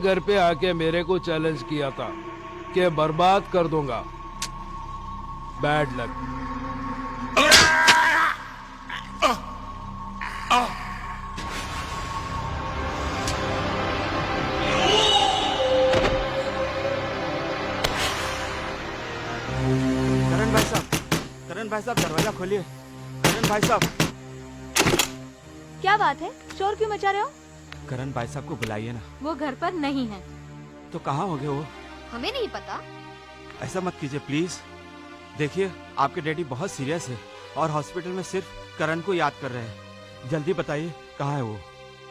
घर पे आके मेरे को चैलेंज किया था कि बर्बाद कर दूंगा। Bad luck. करण भाई साहब दरवाजा खोलिए। करण भाई साहब। क्या बात है, शोर क्यों मचा रहे हो? करण भाई साहब को बुलाइए ना। वो घर पर नहीं है। तो कहाँ होंगे वो? हमें नहीं पता। ऐसा मत कीजिए प्लीज। देखिए आपके डैडी बहुत सीरियस है और हॉस्पिटल में सिर्फ करण को याद कर रहे हैं। जल्दी बताइए कहाँ है वो?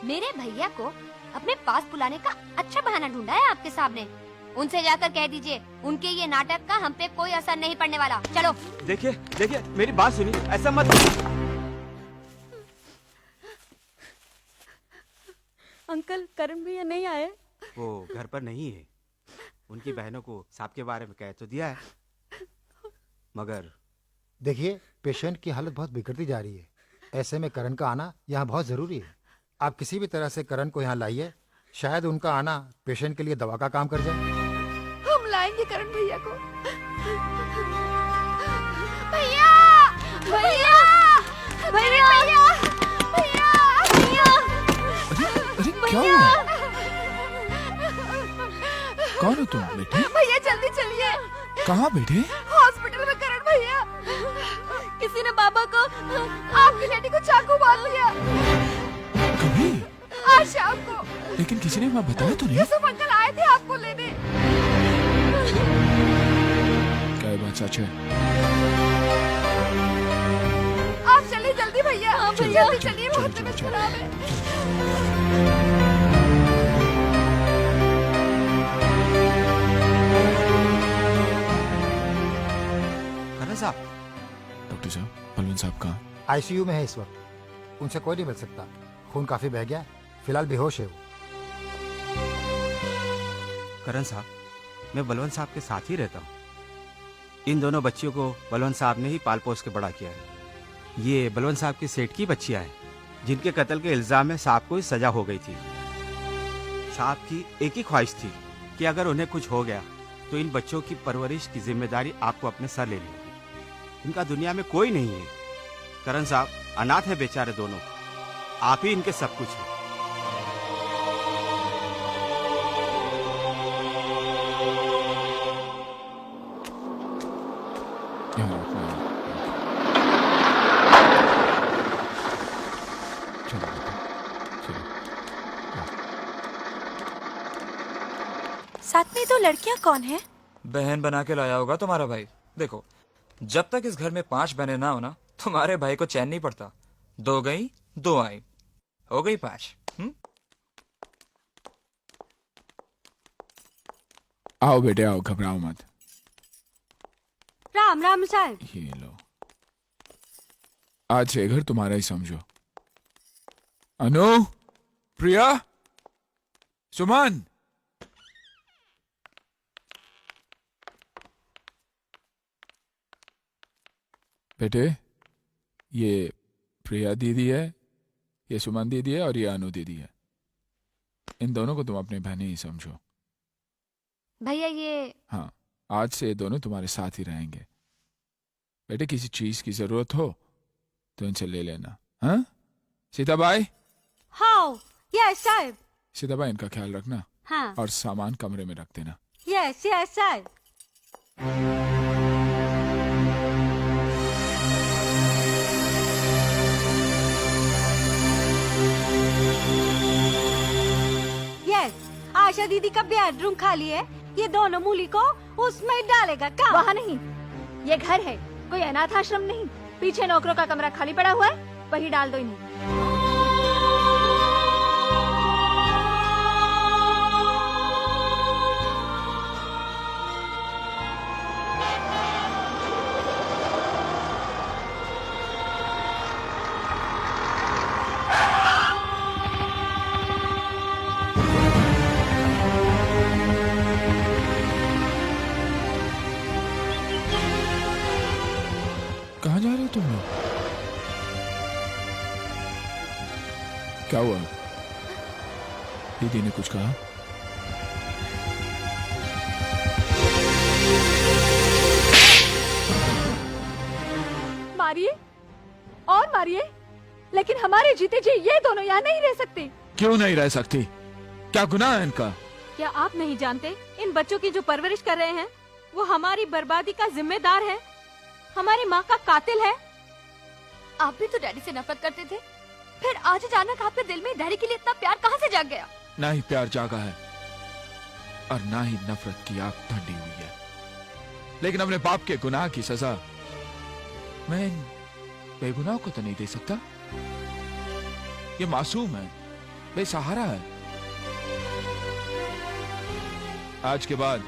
मेरे भैया को अपने पास बुलाने का अच्छा बहाना ढूंढा है आपके सामने। उनसे जाकर कह दीजिए उनके ये नाटक का हम पे कोई असर नहीं पड़ने वाला। चलो। देखिए देखिए मेरी बात सुनिए, ऐसा मत। अंकल, करण भैया नहीं आए? वो घर पर नहीं है। उनकी बहनों को सांप के बारे में कह तो दिया है, मगर देखिए पेशेंट की हालत बहुत बिगड़ती जा रही है। ऐसे में करण का आना यहाँ बहुत जरूरी है। आप किसी भी तरह से करण को यहाँ लाइए। शायद उनका आना पेशेंट के लिए दवा का काम कर जाए। हम लाएंगे करण भैया को। भैया भैया भैया भैया भैया। अरे क्या हुआ? कौन हो तुम बेटे? भैया जल्दी चलिए। कहाँ बेटे? हॉस्पिटल में करण भैया। किसी ने बाबा को, आपकी बेटी को चाकू मार लिया। कभी? आज शाम को। लेकिन किसी ने वहाँ बताया तो नहीं? यूसुफ अंकल आए थे आपको लेने। क्या ये बात सच है? आप चलिए जल्दी भैया। हाँ भैया जल्दी चलिए, बहुत तबीयत खराब है। करण साहब। डॉक्टर साहब, बलवंत साहब कहाँ? आईसीयू में है इस वक्त। उनसे कोई नहीं मिल सकता। खून काफी बह गया है। फिलहाल बेहोश है वो। करण साहब, मैं बलवंत साहब के साथ ही रहता हूँ। इन दोनों बच्चियों को बलवंत साहब ने ही पाल पोस के बड़ा किया है। ये बलवंत साहब की सेठ की बच्चियां हैं, जिनके कत्ल के इल्जाम में साहब को ही सजा हो गई थी। साहब की एक ही ख्वाहिश थी कि अगर उन्हें कुछ हो गया तो इन बच्चों की परवरिश की जिम्मेदारी आपको अपने सर लेनी होगी। इनका दुनिया में कोई नहीं है। करण साहब अनाथ है बेचारे दोनों। आप ही इनके सब कुछ हैं। यहाँ रखना। चलो बेटा, चलो। साथ में दो लड़कियाँ कौन है? बहन बना के लाया होगा तुम्हारा भाई। देखो, जब तक इस घर में 5 बहनें ना हो ना, तुम्हारे भाई को चैन नहीं पड़ता। 2 गई 2 आई, हो गई 5। आओ बेटे आओ, घबराओ मत। राम राम साहब। ये लो, आज से घर तुम्हारा ही समझो। अनु, प्रिया, सुमन। बेटे, ये प्रिया दीदी है, ये सुमन दीदी है और ये अनु दीदी है। इन दोनों को तुम अपनी बहनें ही समझो। भैया ये। हाँ, आज से ये दोनों तुम्हारे साथ ही रहेंगे। बेटे, किसी चीज की जरूरत हो तो इनसे ले लेना। हाँ सीताबाई? हाँ यस साहब। सीताबाई, इनका ख्याल रखना। हाँ। और सामान कमरे में रख देना। यस यस साहब। आशा दीदी का बेडरूम खाली है। ये दोनों मूली को उसमें डालेगा क्या? वहाँ नहीं, ये घर है, कोई अनाथ आश्रम नहीं। पीछे नौकरों का कमरा खाली पड़ा हुआ है, वही डाल दो इन्हें। कहाँ जा रहे हो तुम लोग? क्या हुआ? दीदी ने कुछ कहा? लेकिन हमारे जीते जी ये दोनों यहाँ नहीं रह सकते। क्यों नहीं रह सकती? क्या गुनाह है इनका? क्या आप नहीं जानते इन बच्चों की जो परवरिश कर रहे हैं वो हमारी बर्बादी का जिम्मेदार है, हमारी माँ का कातिल है। आप भी तो डैडी से नफरत करते थे, फिर आज अचानक आपके दिल में डैडी के लिए इतना प्यार कहाँ से जाग गया? ना ही प्यार जागा है और ना ही नफरत की आग ठंडी हुई है, लेकिन अपने बाप के गुनाह की सजा मैं इन बेगुनाह को तो नहीं दे सकता। ये मासूम है, बेसहारा है। आज के बाद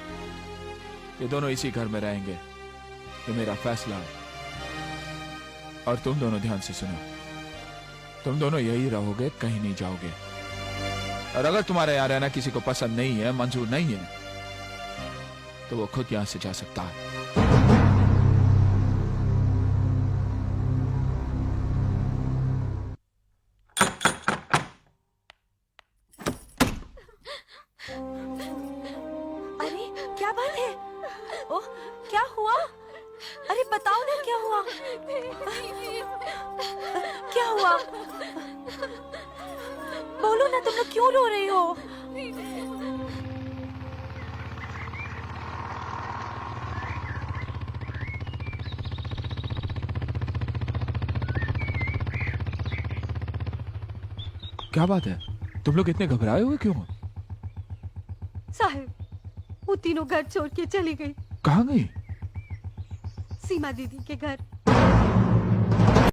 ये दोनों इसी घर में रहेंगे, ये मेरा फैसला है। और तुम दोनों ध्यान से सुनो, तुम दोनों यही रहोगे, कहीं नहीं जाओगे। और अगर तुम्हारा यहाँ रहना किसी को पसंद नहीं है, मंजूर नहीं है, तो वो खुद यहां से जा सकता है। अरे क्या बात है? ओह क्या हुआ? अरे बताओ ना क्या हुआ? क्या हुआ? बोलो ना, तुम लोग क्यों रो रही हो? क्या बात है? तुम लोग इतने घबराए हुए क्यों? साहब, वो तीनों घर छोड़ के चली गई। कहाँ गई? सीमा दीदी के घर।